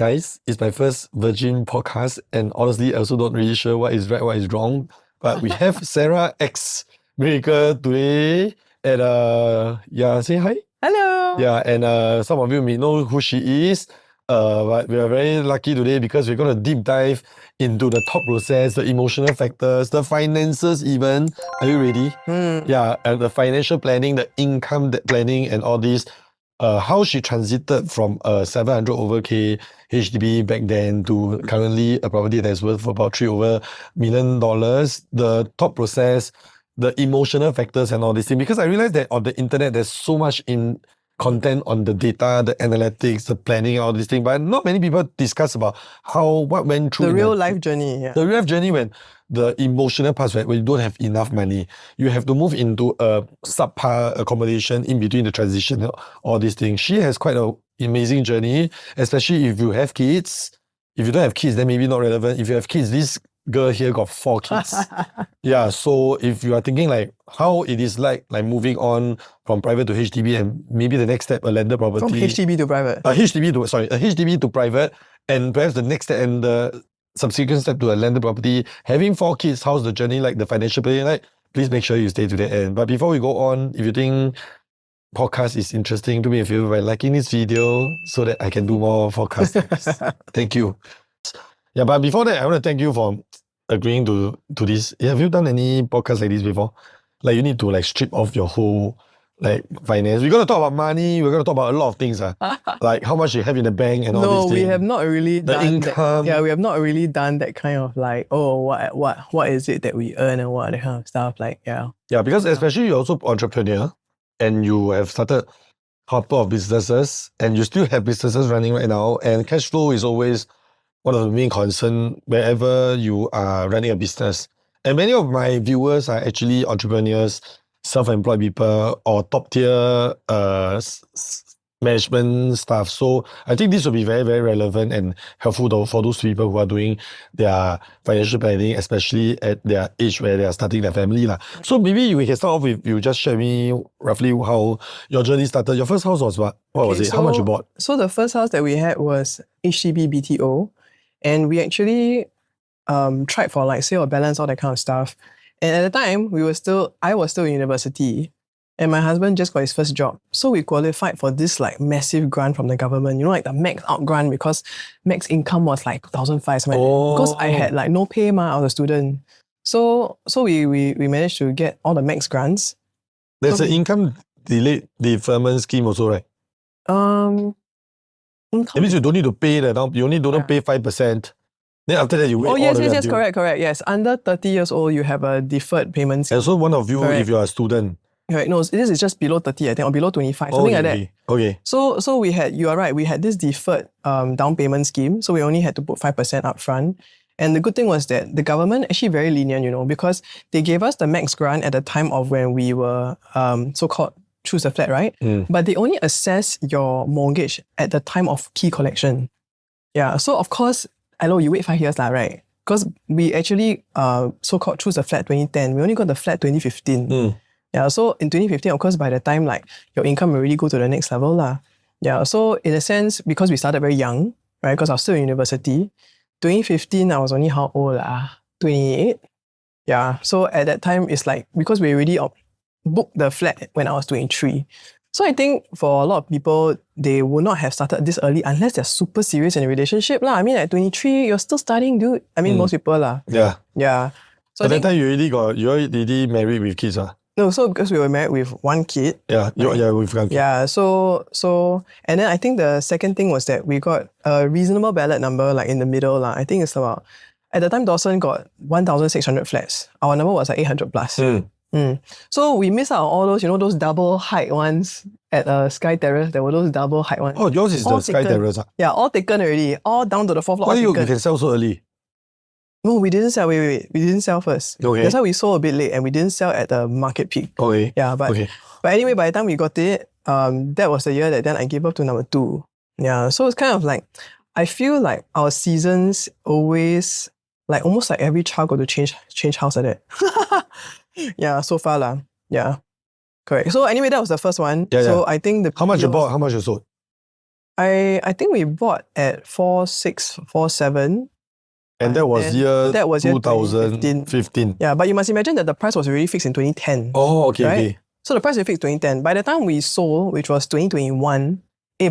Guys, it's my first Virgin podcast, and honestly, I also not really sure what is right, what is wrong. But we have Sarah X Miracle today, and say hi. Hello. Yeah, and some of you may know who she is. But we are very lucky today because we're going to deep dive into the thought process, the emotional factors, the finances even. Are you ready? Yeah, and the financial planning, the income planning and all this. How she transited from 700 over K HDB back then to currently a property that's worth about $3 over million. The thought process, the emotional factors and all these things. Because I realized that on the internet, there's so much in content on the data, the analytics, the planning, all these things, but not many people discuss about what went through the real life journey. Yeah. The real life journey when the emotional parts, when you don't have enough money, you have to move into a subpar accommodation in between the transition, all these things. She has quite an amazing journey, especially if you have kids. If you don't have kids, then maybe not relevant. If you have kids, this girl here got 4 kids. Yeah, so if you are thinking like how it is like moving on from private to HDB and maybe the next step, a landed property. From HDB to private. A HDB to private, and perhaps the next step and the subsequent step to a landed property. Having 4 kids, how's the journey like, the financial planning like? Please make sure you stay to the end. But before we go on, if you think podcast is interesting, do me a favor by liking this video so that I can do more podcasts. Thank you. Yeah, but before that, I want to thank you for agreeing to this. Have you done any podcasts like this before? Like you need to like strip off your whole like finance. We're going to talk about money. We're going to talk about a lot of things. Like how much you have in the bank and all these things. No, we have not really done income. We have not really done that kind of like, what is it that we earn and what that kind of stuff. Like, yeah. Yeah, because especially you're also entrepreneur and you have started a couple of businesses and you still have businesses running right now, and cash flow is always one of the main concerns wherever you are running a business. And many of my viewers are actually entrepreneurs, self-employed people, or top-tier management staff. So I think this will be very, very relevant and helpful for those people who are doing their financial planning, especially at their age where they are starting their family. So maybe we can start off with you just share me roughly how your journey started. Your first house was what? What was it? How much you bought? So the first house that we had was HDB BTO. And we actually tried for like sale or balance, all that kind of stuff. And at the time, I was still in university, and my husband just got his first job. So we qualified for this like massive grant from the government, you know, like the max out grant, because max income was like 2,500 something. Because I had like no pay, I was a student. So we managed to get all the max grants. There's an income deferment scheme also, right? Income. That means you don't need to pay that down. You only don't pay 5%. Then after that, you wait. Yes, correct. Yes, under 30 years old, you have a deferred payment scheme. And so one of you, correct. If you are a student. Right, no, this is just below 30, I think, or below 25, something like that. Okay. So we had, you are right, we had this deferred down payment scheme. So we only had to put 5% up front. And the good thing was that the government actually very lenient, you know, because they gave us the max grant at the time of when we were so-called choose a flat, right? But they only assess your mortgage at the time of key collection. Yeah, so of course, I know you wait 5 years, right? Because we actually so-called choose a flat 2010. We only got the flat 2015. Yeah, so in 2015, of course, by the time like your income will really go to the next level. Yeah, so in a sense, because we started very young, right? Because I was still in university. 2015, I was only how old? 28. Yeah, so at that time, it's like, because we already booked the flat when I was 23. So I think for a lot of people, they would not have started this early unless they're super serious in a relationship. I mean, at 23, you're still studying, dude. I mean, most people. Yeah. Yeah. So at that time, you already married with kids. No, so because we were married with 1 kid. Yeah, with 1 kid. Yeah, so, and then I think the second thing was that we got a reasonable ballot number, like in the middle. I think it's about, at the time, Dawson got 1,600 flats. Our number was like 800 plus. So we missed out on all those, you know, those double height ones at Sky Terrace. There were those double height ones. Oh, yours is all the Sky Terrace? Yeah, all taken already. All down to the 4th floor. Why you can sell so early? No, we didn't sell. Wait. We didn't sell first. Okay. That's why we sold a bit late and we didn't sell at the market peak. Okay. Yeah, but anyway, by the time we got it, that was the year that then I gave up to number 2. Yeah, so it's kind of like, I feel like our seasons always, like almost like every child got to change house like that. Yeah, so far Yeah, correct. So anyway, that was the first one. Yeah, so I think how much you bought? How much you sold? I think we bought at 4647. And that was year 2015. Yeah, but you must imagine that the price was already fixed in 2010. Oh, okay, right? okay. So the price was fixed 2010. By the time we sold, which was 2021,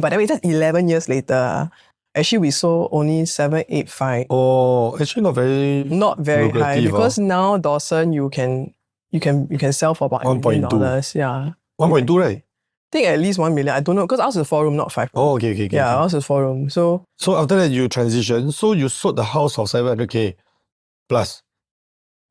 by the way, that's 11 years later. Actually, we sold only 785. Oh, actually not very high lucrative, because now Dawson you can sell for about $1 million. 1.2. Yeah. 1.2, right? I think at least 1 million. I don't know because ours is 4 room, not 5 room. Oh, okay, okay, okay. Yeah, okay. ours is 4 room. So after that you transition. So you sold the house for 700k plus.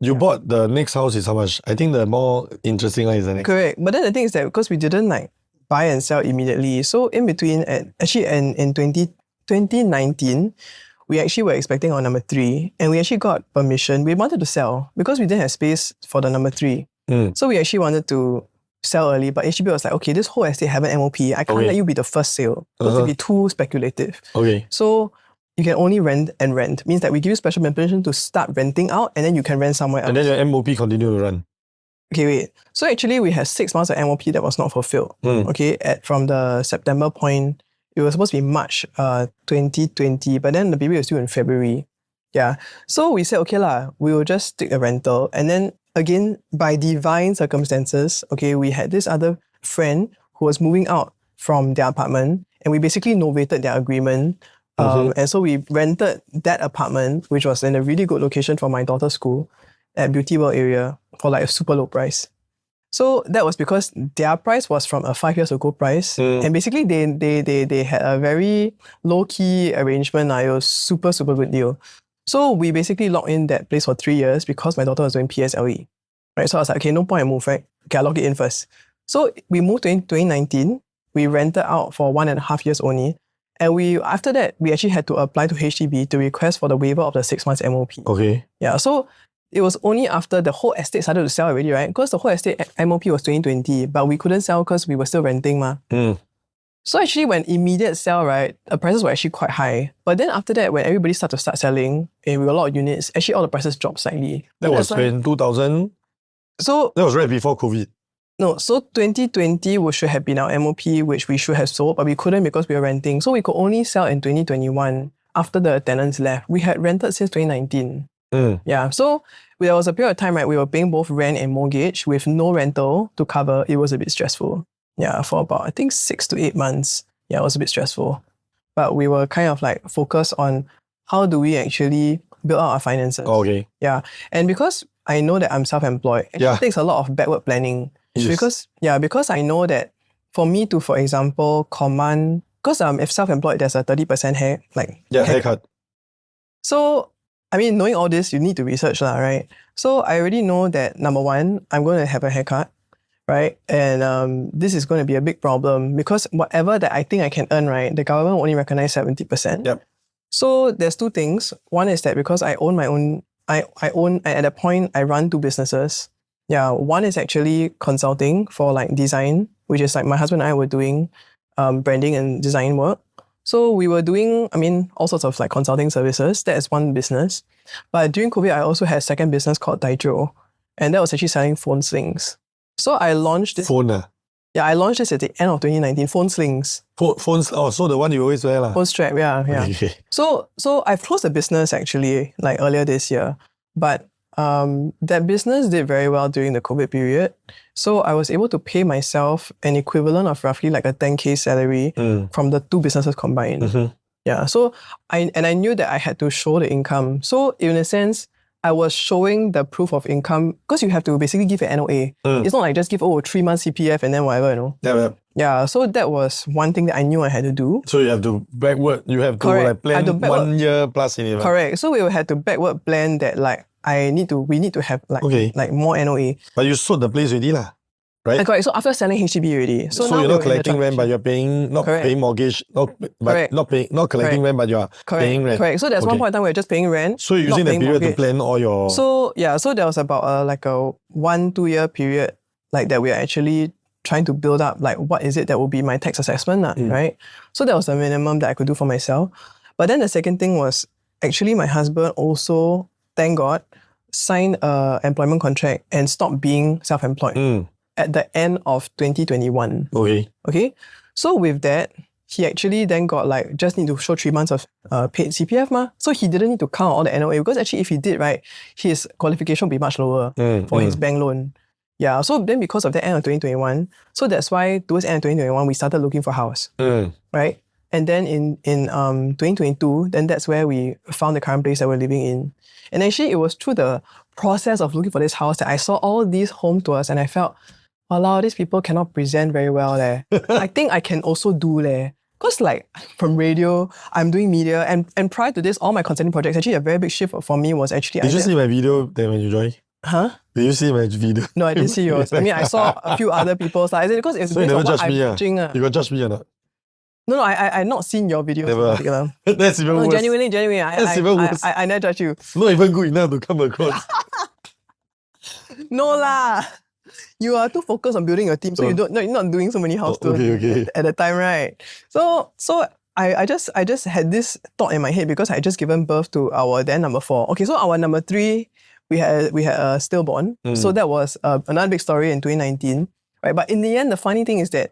You bought the next house is how much? I think the more interesting one is the next. Correct. But then the thing is that because we didn't like buy and sell immediately, so in between, in 2019, we actually were expecting our number 3 and we actually got permission. We wanted to sell because we didn't have space for the number 3. So we actually wanted to sell early, but HDB was like, okay, this whole estate have an MOP. I can't let you be the first sale. Because it'd be too speculative. Okay. So you can only rent and rent. Means that we give you special permission to start renting out and then you can rent somewhere else. And then your MOP continue to run. Okay, wait. So actually we had 6 months of MOP that was not fulfilled. Okay, from the September point, it was supposed to be March 2020, but then the baby was due in February. Yeah. So we said, okay lah, we will just take a rental. And then again, by divine circumstances, okay, we had this other friend who was moving out from their apartment and we basically novated their agreement. And so we rented that apartment, which was in a really good location for my daughter's school at Beauty World area for like a super low price. So that was because their price was from a 5 years ago price. And basically they had a very low-key arrangement. It was super, super good deal. So we basically locked in that place for 3 years because my daughter was doing PSLE. Right? So I was like, okay, no point I move, right? Okay, I'll lock it in first. So we moved in 2019. We rented out for 1.5 years only. And after that, we actually had to apply to HDB to request for the waiver of the 6 months MOP. Okay. Yeah, so it was only after the whole estate started to sell already, right? Because the whole estate MOP was 2020, but we couldn't sell because we were still renting, ma. So actually when immediate sell, right, the prices were actually quite high. But then after that, when everybody started to start selling, and we got a lot of units, actually all the prices dropped slightly. That was in 2000? So that was right before COVID. No, so 2020 should have been our MOP, which we should have sold, but we couldn't because we were renting. So we could only sell in 2021 after the tenants left. We had rented since 2019. Yeah, so there was a period of time, right, we were paying both rent and mortgage with no rental to cover. It was a bit stressful. Yeah, for about, I think 6 to 8 months. Yeah, it was a bit stressful. But we were kind of like focused on how do we actually build out our finances. Okay. Yeah, and because I know that I'm self-employed, it takes a lot of backward planning. Yes. Because I know that for me to, for example, command, because if self-employed, there's a 30% haircut. So, I mean, knowing all this, you need to research, right? So I already know that, number one, I'm going to have a haircut, right? And this is going to be a big problem because whatever that I think I can earn, right, the government will only recognize 70%. Yep. So there's 2 things. One is that because I own my own, I own, at that point, I run 2 businesses. Yeah, one is actually consulting for like design, which is like my husband and I were doing branding and design work. So we were doing, all sorts of like consulting services. That is one business. But during COVID, I also had a second business called Daijou. And that was actually selling phone slings. So I launched this. Phone? Yeah, I launched this at the end of 2019, phone slings. Phones, so the one you always wear lah. Phone strap, yeah. Okay. So I've closed the business actually like earlier this year. But that business did very well during the COVID period. So I was able to pay myself an equivalent of roughly like a 10K salary from the 2 businesses combined. Yeah. So I knew that I had to show the income. So in a sense, I was showing the proof of income because you have to basically give an NOA. It's not like just give 3 months CPF and then whatever, you know. Yeah. Yeah, so that was one thing that I knew I had to do. So you have to plan backward, 1 year plus in advance. Correct. So we had to backward plan that like we need to have like more NOA. But you sold the place already lah, right? Correct. So after selling HDB already. So you're not collecting rent, but you're paying, paying mortgage, not collecting rent, but you're paying rent. Correct. So there's one point in time where you're just paying rent. So you're using that period to plan all your... So yeah, so there was about like a 1-2 year period like that we are actually trying to build up like what is it that will be my tax assessment, right? So that was the minimum that I could do for myself. But then the second thing was actually my husband also, thank God, signed an employment contract and stopped being self-employed at the end of 2021. Okay. So with that, he actually then got like just need to show 3 months of paid CPF ma. So he didn't need to count all the NOA because actually if he did, right, his qualification would be much lower for his bank loan. Yeah, so then because of the end of 2021, so that's why towards the end of 2021 we started looking for a house, right? And then in 2022, then that's where we found the current place that we're living in. And actually it was through the process of looking for this house that I saw all these home tours and I felt, wow, these people cannot present very well leh. I think I can also do leh. Because like from radio, I'm doing media and prior to this, all my consulting projects, actually a very big shift for me was actually... Did you see my video then when you joined? Huh? Did you see my video? No, I didn't see yours. I mean, I saw a few other people's. I said because it's So you based never on what judge me, I'm watching. You got judge me or not? No, I not seen your videos Never. in particular. That's even No, worse. genuinely, That's even worse. I never judge you. Not even good enough to come across. No lah. You are too focused on building your team, so you're not doing so many house tours at the time, right? So I just had this thought in my head because I had just given birth to our then number 4. Okay, so our number 3, we had a stillborn. So that was another big story in 2019, right? But in the end, the funny thing is that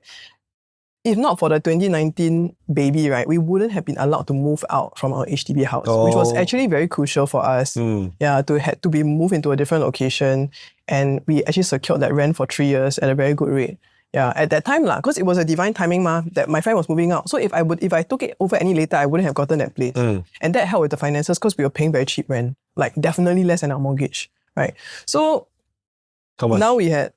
if not for the 2019 baby, right, we wouldn't have been allowed to move out from our HDB house, which was actually very crucial for us. Yeah, to be moved into a different location, and we actually secured that rent for 3 years at a very good rate. Yeah, at that time lah, because it was a divine timing ma, that my friend was moving out. So if I took it over any later, I wouldn't have gotten that place. And that helped with the finances because we were paying very cheap rent, like definitely less than our mortgage, right? So now we had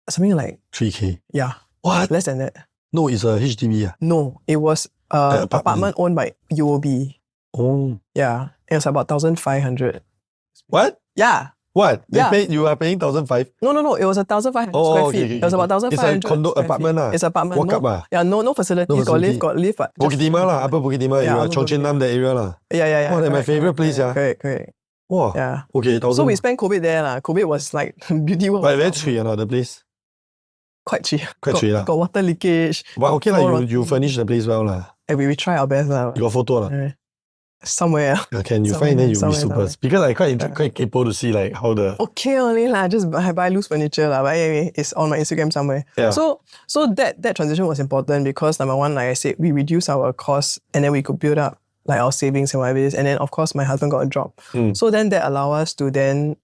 something like 3K. Yeah. What? Less than that. No, it's a HDB. No, it was an apartment owned by UOB. Oh. Yeah, it was about 1,500. What? Yeah. What? Yeah. You are paying 1,500? No, it was 1,500 square feet. Okay. It was about 1,500. It's a condo apartment lah. It's apartment. Walk up lah. Yeah, no facilities. Got lift. But Bukit Timah lah, Upper Bukit Timah area, Chong Chen Nam, that area lah. Yeah. Oh, that's my favourite place, yeah. Correct. Wow. Yeah. Okay, 1,000. So we spent COVID there lah. COVID was like beauty world. But very cheap or not, the place? Quite cheap. Quite cheap lah. Got water leakage. But okay lah, you furnish the place well lah. And we try our best lah. You got photo lah? Somewhere. Can you find then you'll be super. Because I quite capable to see like how the... Okay only lah, just buy loose furniture lah. But anyway, it's on my Instagram somewhere. Yeah. So that transition was important because number one, like I said, we reduced our costs and then we could build up like our savings and whatever it is. And then of course my husband got a job. So then that allow us to then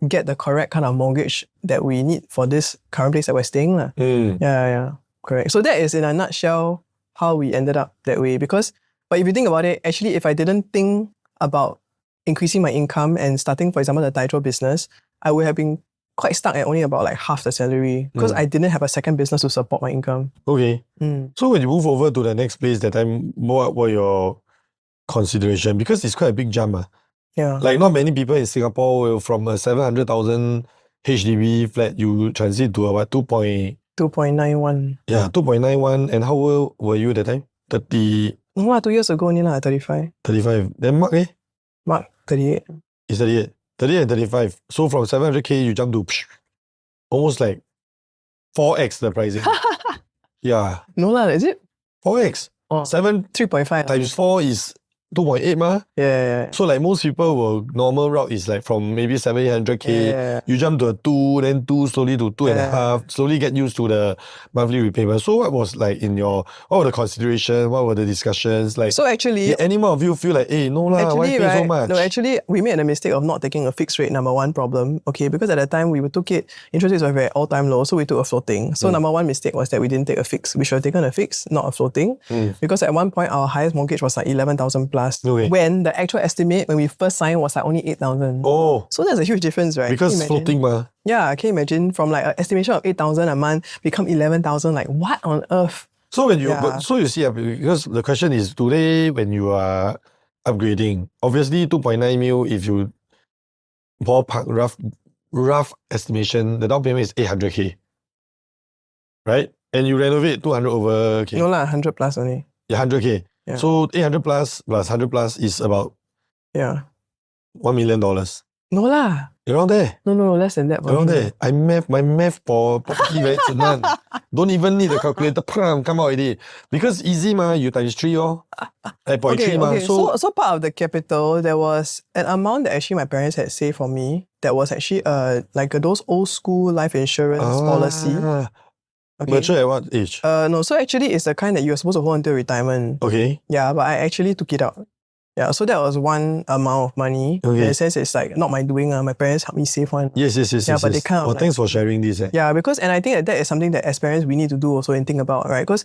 get the correct kind of mortgage that we need for this current place that we're staying lah. Yeah. Correct. So that is in a nutshell how we ended up that way. But if you think about it, actually, if I didn't think about increasing my income and starting, for example, the Daitro business, I would have been quite stuck at only about like half the salary because I didn't have a second business to support my income. Okay. So when you move over to the next place, that time, what were your consideration? Because it's quite a big jump. Yeah. Like not many people in Singapore will from a 700,000 HDB flat, you transit to about 2.91. Yeah, 2.91. And how old were you at that time? 30... No, 2 years ago only lah, 35. 35. Then Mark Mark, 38. It's 38. 38 and 35. So from 700k, you jump to almost like 4x the pricing. Yeah. No lah, is it? 4x. 3.5 times 4 is 2.8 ma. Yeah. So like most people normal route is like from maybe 700k, you jump to a 2, then 2 slowly to 2.5, slowly get used to the monthly repayment. So what was like what were the considerations, what were the discussions? Like, so actually, did any more of you feel like, hey, no lah, why pay so much? No, actually, we made a mistake of not taking a fixed rate, number one problem, okay, because at the time we took it, interest rates were at all-time low, so we took a floating. So number one mistake was that we didn't take a fixed. We should have taken a fixed, not a floating, because at one point our highest mortgage was like 11,000 plus. When the actual estimate when we first signed was like only 8,000. Oh. So that's a huge difference, right? Because floating ma. Yeah, can you imagine from like an estimation of 8,000 a month become 11,000, like what on earth? So when you so you see, because the question is today when you are upgrading, obviously 2.9 mil if you ballpark rough estimation, the down payment is 800k. Right? And you renovate 200 over K. No lah, 100 plus only. Yeah, 100k. Yeah. So 800 plus 100 plus is about $1 million. No lah. Around there. No, less than that. Around there. My math for property very none. Don't even need the calculator. Come out already. Because easy ma, you times 3 0.3 ma. So part of the capital, there was an amount that actually my parents had saved for me that was actually like those old school life insurance policy. Okay. Mature at what age? No, so actually it's the kind that you're supposed to hold until retirement. Okay. Yeah, but I actually took it out. Yeah, so that was one amount of money. Okay. In a sense, it's like not my doing. My parents helped me save one. Yes. Yeah, but they kind of Oh, like, thanks for sharing this. yeah, because, and I think that is something that as parents we need to do also and think about, right? Because,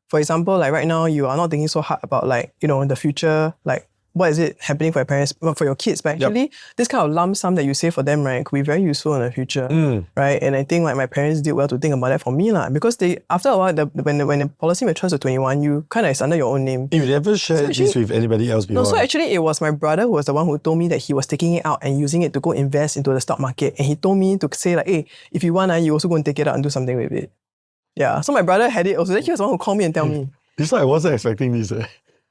for example, like right now you are not thinking so hard about like, you know, in the future, like what is it happening for your parents, well, for your kids, but actually this kind of lump sum that you save for them, right, could be very useful in the future, right? And I think like my parents did well to think about that for me, lah, because they, after a while, when the policy matures to 21, you kind of, it's under your own name. You never shared this with anybody else before? No, so actually it was my brother who was the one who told me that he was taking it out and using it to go invest into the stock market. And he told me to say like, hey, if you want, you also go and take it out and do something with it. Yeah, so my brother had it also. Then he was the one who called me and tell me. This one I wasn't expecting this.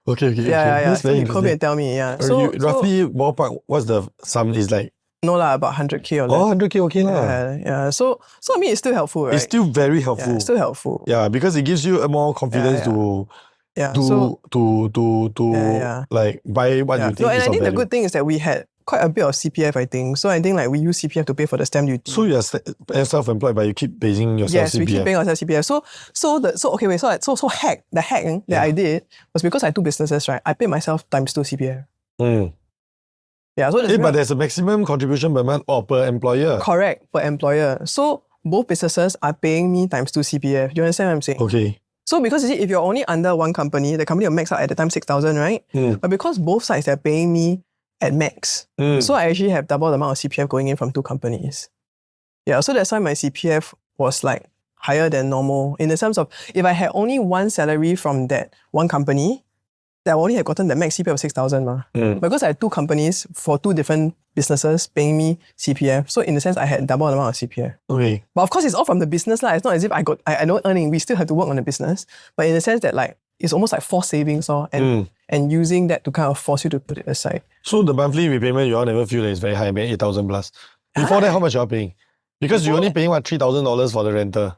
Okay. Yeah. That's So very he called me interesting. and tell me, yeah. So roughly ballpark, what's the sum is like? No lah, about 100k or less. Oh, 100k, okay lah. Yeah. So I mean, it's still helpful, right? It's still very helpful. Yeah, it's still helpful. Yeah, because it gives you more confidence to like buy what you think no, and is I of think the value. good thing is that we had quite a bit of CPF, I think. So I think like we use CPF to pay for the stamp duty. So you're self-employed, but you keep paying yourself Yes, CPF. we keep paying ourselves CPF. The hack that I did was because I had two businesses, right? I paid myself times 2 CPF. Yeah, so but there's a maximum contribution per month or per employer. Correct, per employer. So both businesses are paying me times 2 CPF. Do you understand what I'm saying? Okay. So because you see, if you're only under one company, the company will max out at the time 6,000, right? But because both sides are paying me at max, so I actually have double the amount of CPF going in from 2 companies. Yeah, so that's why my CPF was like higher than normal in the sense of if I had only one salary from that one company, I only had gotten the max CPF of 6,000. Because I had 2 companies for 2 different businesses paying me CPF. So in a sense, I had double the amount of CPF. Okay. But of course, it's all from the business. It's not as if I don't earning. We still have to work on the business. But in the sense that like, it's almost like forced savings and using that to kind of force you to put it aside. So the monthly repayment, you all never feel that it's very high, maybe 8,000 plus. Before that, how much you are paying? Because you're only paying what, $3,000 for the rental.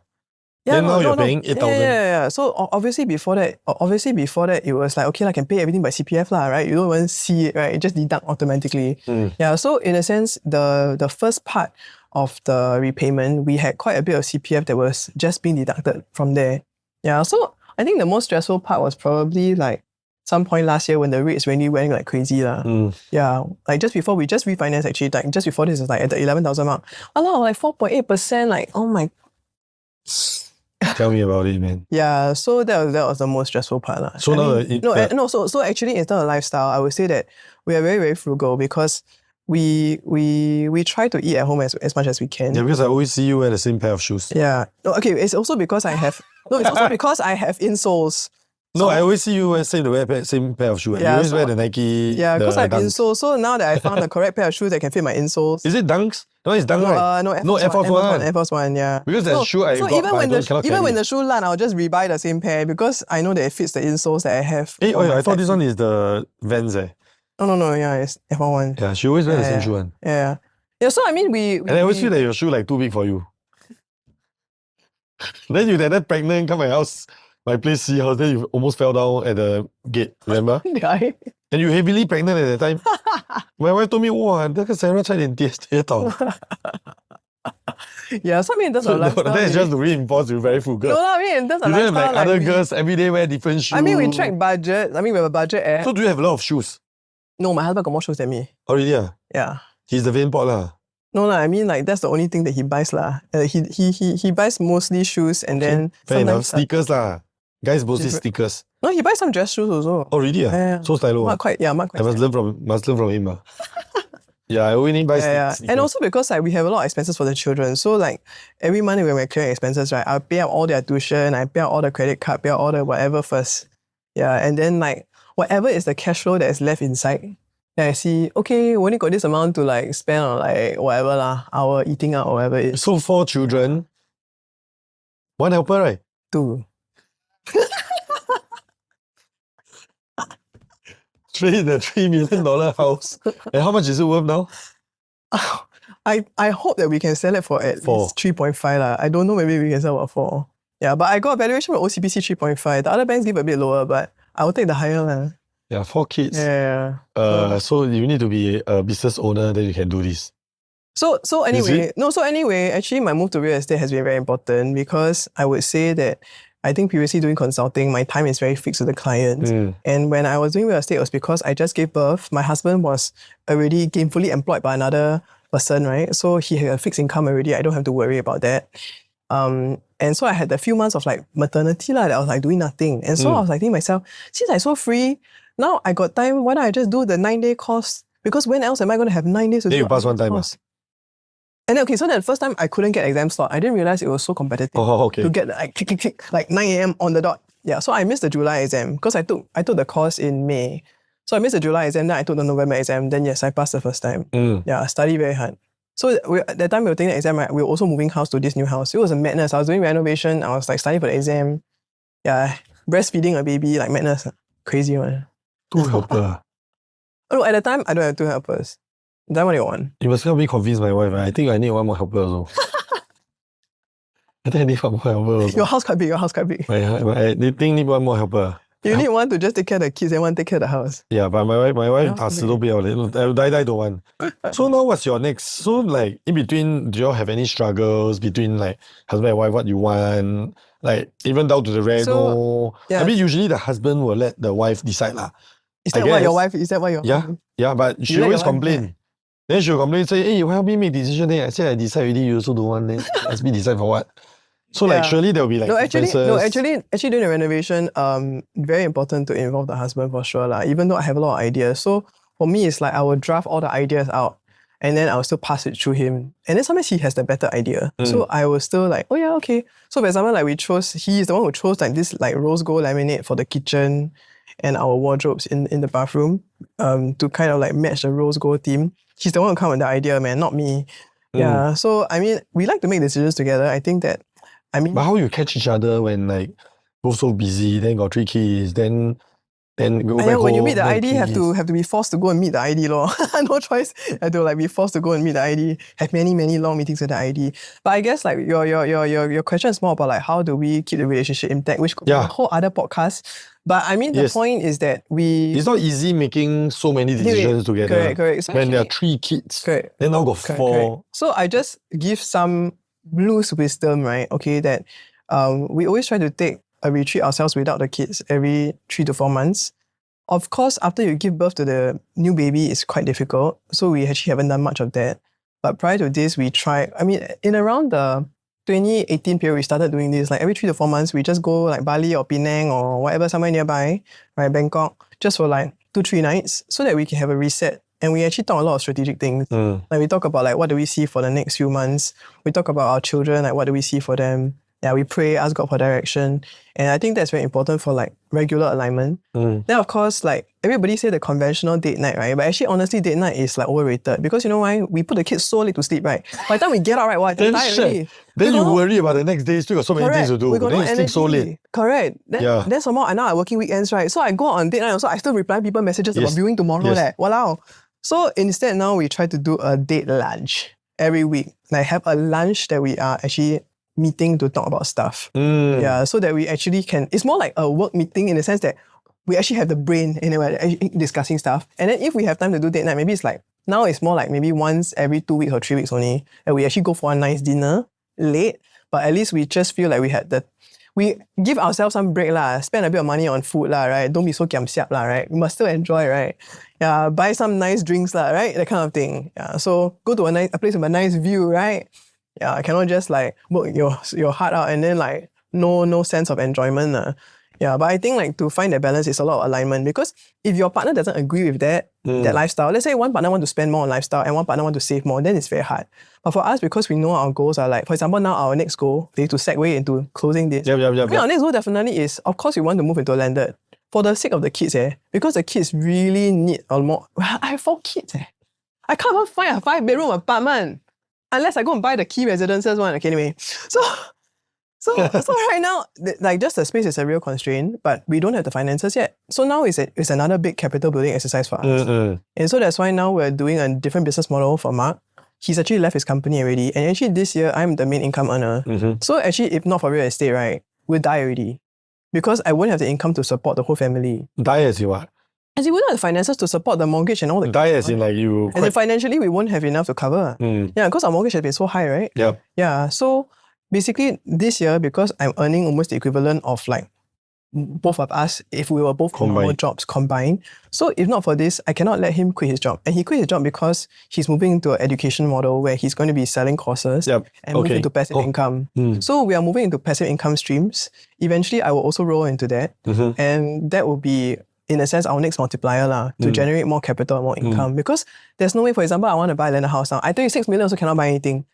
Yeah, then now you're paying 8,000. Yeah. So obviously before that, it was like, okay, I can pay everything by CPF, right? You don't even see it, right? It just deduct automatically. Yeah, so in a sense, the first part of the repayment, we had quite a bit of CPF that was just being deducted from there. Yeah, so I think the most stressful part was probably like some point last year when the rates really went like crazy. Yeah, like just before we just refinanced actually, like just before this is like at the 11,000 mark. Like 4.8%, like oh my. Tell me about it, man. Yeah, so that was the most stressful part. So So actually in terms of lifestyle, I would say that we are very, very frugal because we try to eat at home as much as we can. Yeah, because I always see you wear the same pair of shoes. Yeah. No, okay, it's also because I have insoles. No, I always see you wear same pair of shoes. You always wear the Nike. Yeah, because I have Dunks. insoles. So now that I found the correct pair of shoes that can fit my insoles. Is it Dunks? No, it's Dunks, right? No, Air Force One. Air Force One, yeah. Because that shoe I got, even when when the shoe land, I'll just rebuy the same pair because I know that it fits the insoles that I have. I thought this one is the Vans. No, yeah, it's F1. Yeah, she always wear the same shoe one. Yeah, so I mean and I always feel that your shoe like too big for you. Then you that pregnant come my house, my place see house, then you almost fell down at the gate, remember? Yeah. And you heavily pregnant at that time. My wife told me, wow, 那个 Sarah 差点跌倒. Yeah, so I mean, that's a lifestyle. That is just to reinforce you're very frugal. No, I mean, that's a you lifestyle. Like other girls every day wear different shoes. I mean, we track budget. I mean, we have a budget app. So do you have a lot of shoes? No, my husband got more shoes than me. Oh, really? Yeah. He's the vain pot lah. No, I mean, like, that's the only thing that he buys lah. He buys mostly shoes and then fair enough. Sneakers lah. Guys mostly sneakers. No, he buys some dress shoes also. Oh, really? Yeah. So stylo. Mark quite. I must learn from him. Yeah, I only buy sneakers. And also because like we have a lot of expenses for the children. So like every month when we're clearing expenses, right, I'll pay out all their tuition, I pay out all the credit card, pay out all the whatever first. Yeah, and then like whatever is the cash flow that is left inside, then I see, okay, we only got this amount to like spend on like whatever our eating out or whatever it is. So 4 children, 1 helper, right? 2. Trade the $3 million house. And how much is it worth now? I hope that we can sell it for at 4. least 3.5 lah. I don't know, maybe we can sell for 4. Yeah, but I got a valuation from OCBC 3.5. The other banks give a bit lower, but I will take the higher one. Yeah, 4 kids. Yeah. So you need to be a business owner, then you can do this. So anyway, actually my move to real estate has been very important because I would say that I think previously doing consulting, my time is very fixed with the clients. And when I was doing real estate, it was because I just gave birth. My husband was already gainfully employed by another person, right? So he had a fixed income already. I don't have to worry about that. And so I had a few months of like maternity that I was like doing nothing. And so I was like thinking to myself, since I'm so free, now I got time, why don't I just do the 9-day course? Because when else am I going to have 9 days to Then do you pass one time. course? And then, so then the first time I couldn't get exam slot. I didn't realize it was so competitive to get like 9 a.m. on the dot. Yeah, so I missed the July exam because I took the course in May. So I missed the July exam, then I took the November exam. Then yes, I passed the first time. Yeah, I studied very hard. So at that time we were taking the exam, right? We were also moving house to this new house. It was a madness. I was doing renovation. I was like studying for the exam. Yeah, breastfeeding a baby, like madness. Crazy one. 2 helper. Oh, no, at the time, I don't have 2 helpers. That one you want. You must help me convince my wife. I think I need 1 more helper also. I think I need 1 more helper also. Your house quite big. I think need 1 more helper. You need one to just take care of the kids and one take care of the house. Yeah, but my wife 打死都不要 die don't want. So now what's your next? So like in between, do you all have any struggles between like husband and wife, what you want? Like even down to the reno. So, yeah. I mean usually the husband will let the wife decide lah. Is that why your wife? Is that why your wife? Yeah, but she always complain. Then she'll complain, say, hey, you help me make decision. Then I say I decide already, you also don't want. Then ask me decide for what? So like surely there will be like actually doing the renovation, very important to involve the husband for sure lah. Even though I have a lot of ideas, so for me it's like I will draft all the ideas out, and then I will still pass it through him. And then sometimes he has the better idea, so I will still like, oh yeah, okay. So for example, like he is the one who chose like this like rose gold laminate for the kitchen and our wardrobes in the bathroom, to kind of like match the rose gold theme. He's the one who come with the idea, man, not me. Yeah. So I mean, we like to make decisions together. I think that. But how you catch each other when like both so busy, then got 3 kids, then go back home. When you meet the ID, have to be forced to go and meet the ID law. No choice. Have to like be forced to go and meet the ID. Have many long meetings with the ID. But I guess like your question is more about like how do we keep the relationship intact, which could be a whole other podcast. But I mean the point is that it's not easy making so many decisions together. Correct. So when there are 3 kids, then now got 4. Correct. So I just give some loose wisdom, right? Okay, that we always try to take a retreat ourselves without the kids every 3 to 4 months. Of course, after you give birth to the new baby, it's quite difficult. So we actually haven't done much of that. But prior to this, we try. I mean, in around the 2018 period, we started doing this. Like every 3 to 4 months, we just go like Bali or Penang or whatever, somewhere nearby, right, Bangkok, just for like 2-3 nights, so that we can have a reset. And we actually talk a lot of strategic things. Like we talk about like what do we see for the next few months. We talk about our children, like what do we see for them. Yeah, we pray, ask God for direction. And I think that's very important for like regular alignment. Then of course, like everybody say the conventional date night, right? But actually, honestly, date night is like overrated because you know why? We put the kids so late to sleep, right? By the time we get out, right, what? Then already. Then you worry about the next day, still got so many things to do. Then you sleep so late. Correct. Then some more, now I'm working weekends, right? So I go on date night also, I still reply people messages about viewing tomorrow. Walao. So instead now we try to do a date lunch every week. Like have a lunch that we are actually meeting to talk about stuff. Yeah, so that we actually can, it's more like a work meeting in the sense that we actually have the brain and we're discussing stuff. And then if we have time to do date night, maybe it's like, now it's more like maybe once every 2 weeks or 3 weeks only, and we actually go for a nice dinner late, but at least we just feel like we give ourselves some break lah, spend a bit of money on food lah, right? Don't be so kiam siap lah, right? We must still enjoy, right? Yeah, buy some nice drinks lah, right? That kind of thing. Yeah, so go to a place with a nice view, right? Yeah, I cannot just like work your heart out and then like no sense of enjoyment lah. Yeah, but I think like to find that balance is a lot of alignment, because if your partner doesn't agree with that lifestyle, let's say one partner want to spend more on lifestyle and one partner want to save more, then it's very hard. But for us, because we know our goals are like, for example, now our next goal, to segue into closing this. Our next goal definitely is, of course, we want to move into a landed for the sake of the kids, because the kids really need a more. I have 4 kids, I can't even find a 5-bedroom apartment unless I go and buy the key residences one. Okay, anyway, so right now, like just the space is a real constraint, but we don't have the finances yet. So now it's another big capital building exercise for us. And so that's why now we're doing a different business model for Mark. He's actually left his company already. And actually this year, I'm the main income earner. So actually, if not for real estate, right, we'll die already. Because I won't have the income to support the whole family. Die as you what? As in, we don't have the finances to support the mortgage and all the. Die as in like you. As in, financially, we won't have enough to cover. Yeah, because our mortgage has been so high, right? Yep. Yeah, so basically this year, because I'm earning almost the equivalent of like both of us if we were both in normal jobs combined. So if not for this, I cannot let him quit his job. And he quit his job because he's moving into an education model where he's going to be selling courses and moving into passive income. So we are moving into passive income streams. Eventually, I will also roll into that. And that will be, in a sense, our next multiplier to generate more capital, more income. Because there's no way, for example, I want to buy a landed house now. I tell you 6 million also cannot buy anything.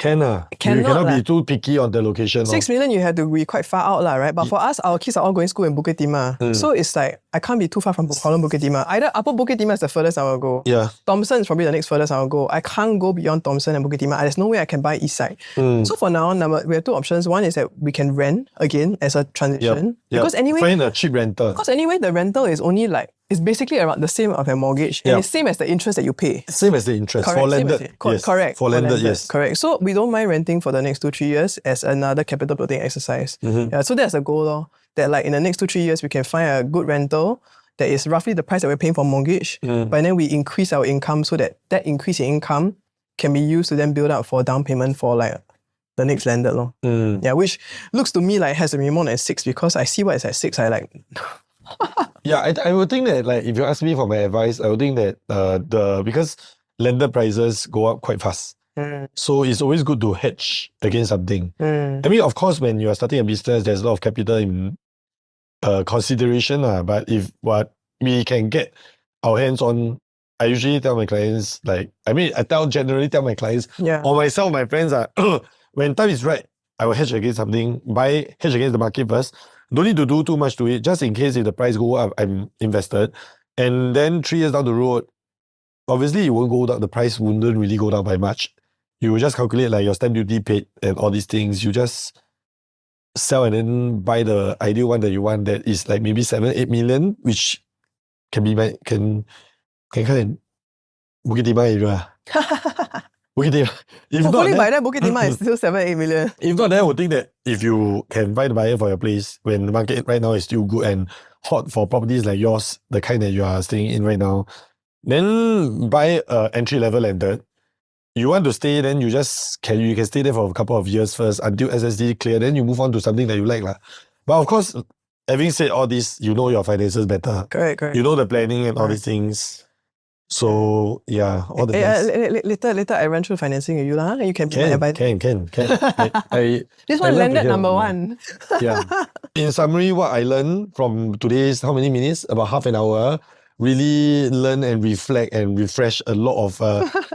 You cannot be too picky on the location. 6 million, you have to be quite far out, right? But for us, our kids are all going to school in Bukit Timah. So it's like, I can't be too far from Kuala Bukit Timah. Either Upper Bukit Timah is the furthest I will go. Yeah. Thomson is probably the next furthest I will go. I can't go beyond Thomson and Bukit Timah. There's no way I can buy east side. So for now, we have two options. One is that we can rent again as a transition. Because anyway, find a cheap rental. Because anyway, the rental is only like, it's basically around the same of a mortgage. And it's same as the interest that you pay. Same as the interest. Correct. For landed. Yes. Correct. For landed, yes. Correct. So we don't mind renting for the next 2-3 years as another capital building exercise. Yeah, so that's the goal, that like in the next 2-3 years, we can find a good rental that is roughly the price that we're paying for mortgage. But then we increase our income so that increase in income can be used to then build up for down payment for like the next landed. Yeah, which looks to me like has to be more than 6 because I see what is at 6, I like... Yeah, I would think that like if you ask me for my advice, I would think that because landed prices go up quite fast. So it's always good to hedge against something. I mean, of course, when you are starting a business, there's a lot of capital in consideration. But if what we can get our hands on, I usually tell my clients, generally tell my clients, or myself, my friends, when time is right, I will hedge against something, hedge against the market first. Don't need to do too much to it, just in case if the price go up, I'm invested. And then 3 years down the road, obviously it won't go down, the price wouldn't really go down by much. You will just calculate like your stamp duty paid and all these things. You just sell and then buy the ideal one that you want that is like maybe 7-8 million, which can be can come in Bukit Timah area. Bukit Timah. Hopefully by then Bukit Timah is still 7-8 million. If not, then I would think that if you can find a buyer for your place when the market right now is still good and hot for properties like yours, the kind that you are staying in right now, then buy entry level landed. You want to stay, then you can stay there for a couple of years first until SSD clear, then you move on to something that you like. But of course, having said all this, you know your finances better. Correct. You know the planning and all these things. So yeah, all the best. Later I run through financing with you You can be my advisor. Can. This one landed number 1. Yeah. In summary, what I learned from today's how many minutes? About half an hour. Really learn and reflect and refresh a lot of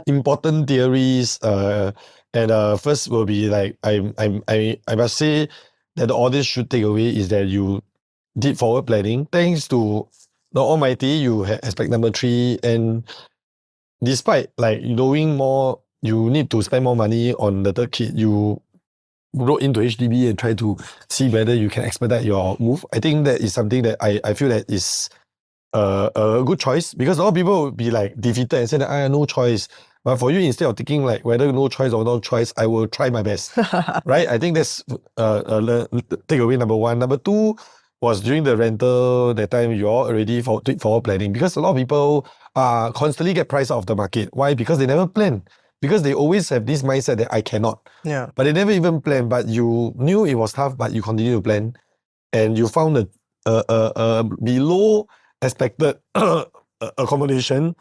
important theories. And first will be like I must say that the audience should take away is that you did forward planning. Thanks to the Almighty, you had aspect number 3, and despite like knowing more, you need to spend more money on the third kid. You wrote into HDB and try to see whether you can expedite your move. I think that is something that I feel that is a good choice, because a lot of people will be like defeated and say that I have no choice. But for you, instead of thinking like whether no choice or no choice, I will try my best. Right? I think that's takeaway number 1. Number 2 was during the rental, that time you all already did forward planning, because a lot of people constantly get priced out of the market. Why? Because they never plan. Because they always have this mindset that I cannot. Yeah. But they never even plan. But you knew it was tough, but you continue to plan. And you found a below expected accommodation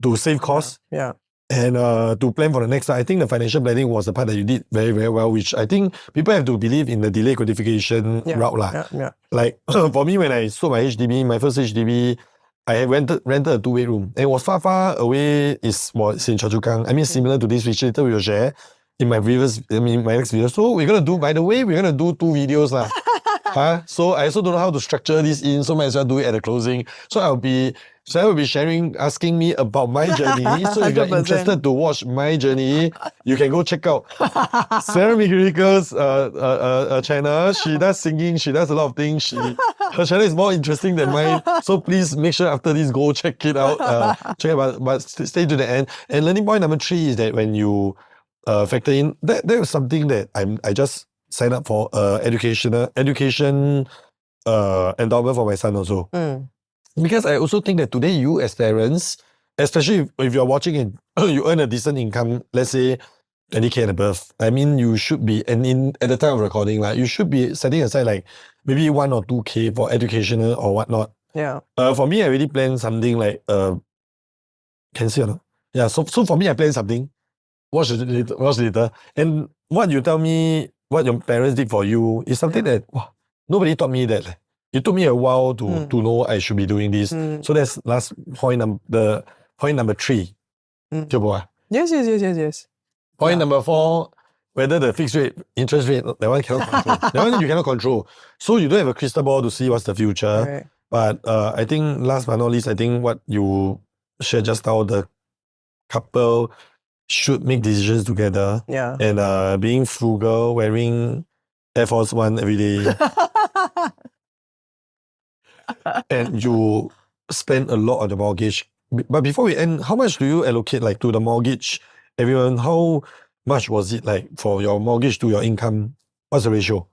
to save costs. Yeah. And to plan for the next time. I think the financial planning was the part that you did very, very well, which I think people have to believe in the delayed gratification route. Yeah. Like for me, when I sold my HDB, my first HDB, I had rented a 2-bedroom. And it was far away, was in Choa Chu Kang. I mean, similar to this, which later we will share in my next video. So we're going to do, by the way, we're going to do 2 videos. So I also don't know how to structure this in, so might as well do it at the closing. So I will be asking me about my journey. So if you're interested to watch my journey, you can go check out Sarah McGregor's channel. She does singing, she does a lot of things. Her channel is more interesting than mine. So please make sure after this, go check it out. But stay to the end. And learning point number 3 is that when you factor in, that was something that I just signed up for education endowment for my son also. Because I also think that today you as parents, especially if you're watching and you earn a decent income, let's say 20K and above, I mean, you should be, and at the time of recording, like, you should be setting aside like maybe 1 or 2K for educational or whatnot. Yeah. For me, I already planned something like, can see or not? Yeah, so for me, I planned something. Watch later. And what you tell me, what your parents did for you is something that nobody taught me that. It took me a while to know I should be doing this. So that's last point, the point number 3. Yes. Point number 4, whether the fixed rate, interest rate, that one cannot control. That one you cannot control. So you don't have a crystal ball to see what's the future. Right. But I think last but not least, I think what you shared just now, the couple should make decisions together. Yeah. And being frugal, wearing Air Force One every day. And you spend a lot on the mortgage. But before we end, how much do you allocate like to the mortgage? Everyone, how much was it like for your mortgage to your income? What's the ratio?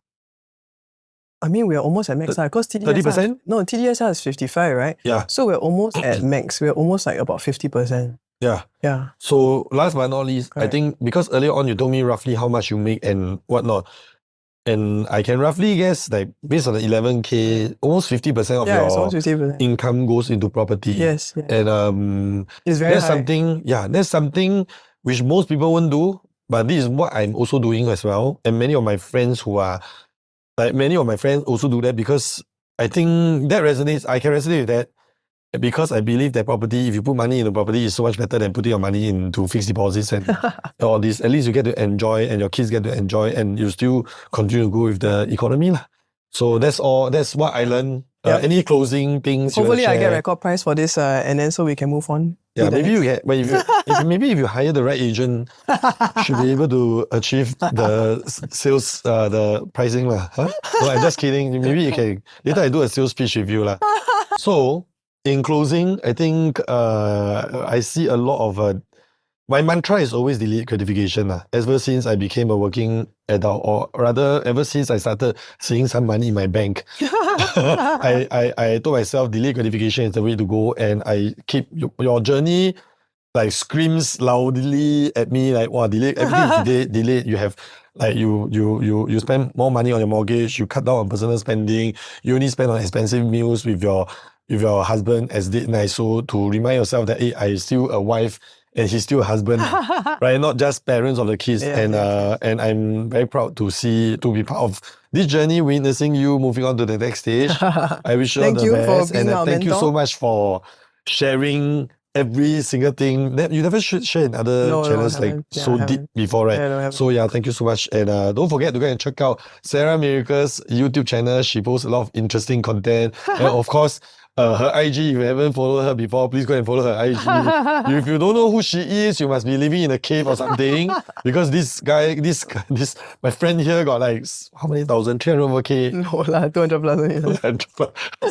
I mean, we're almost at max because TDSR. 30%? No, TDSR is 55, right? Yeah. So we're almost at max. We're almost like about 50%. Yeah. Yeah. So last but not least, Correct. I think because earlier on you told me roughly how much you make and whatnot. And I can roughly guess, like, based on the 11K, almost 50% of it's your almost 50%. income goes into property. Yes. And It's very that's high. that's something which most people won't do, but this is what I'm also doing as well. And many of my friends also do that because I think that resonates. I can resonate with that because I believe that property, if you put money into property, is so much better than putting your money into fixed deposits and all this. At least you get to enjoy and your kids get to enjoy and you still continue to go with the economy. So that's all. That's what I learned. Any closing things? Hopefully I get record price for this and then so we can move on. Yeah, maybe you get, but if you hire the right agent, should be able to achieve the sales, the pricing lah. Huh? No, I'm just kidding. Maybe you can later I do a sales pitch with you lah. So in closing, I think I see a lot of my mantra is always delayed gratification lah. Ever since I became a working adult, or rather, ever since I started seeing some money in my bank, I told myself delayed gratification is the way to go, and I keep your journey like screams loudly at me like, wow, delayed, everything is delayed. You have like you spend more money on your mortgage, you cut down on personal spending, you only spend on expensive meals with your husband as date night. So to remind yourself that hey, I'm still a wife and he's still a husband, right? Not just parents of the kids. And I'm very proud to be part of this journey, witnessing you moving on to the next stage. I wish you all the best. For being our thank you mentor. so much for sharing every single thing. You never should share in other channels deep before, right? So thank you so much. And don't forget to go and check out Sarah Miracle's YouTube channel. She posts a lot of interesting content. And of course, her IG, if you haven't followed her before, please go and follow her IG. If you don't know who she is, you must be living in a cave or something. Because this my friend here got like, how many thousand? 300 over K? No lah, 200 plus.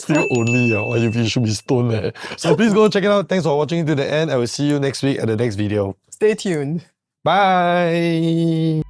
Still only, or you should be stoned. So please go check it out. Thanks for watching to the end. I will see you next week at the next video. Stay tuned. Bye.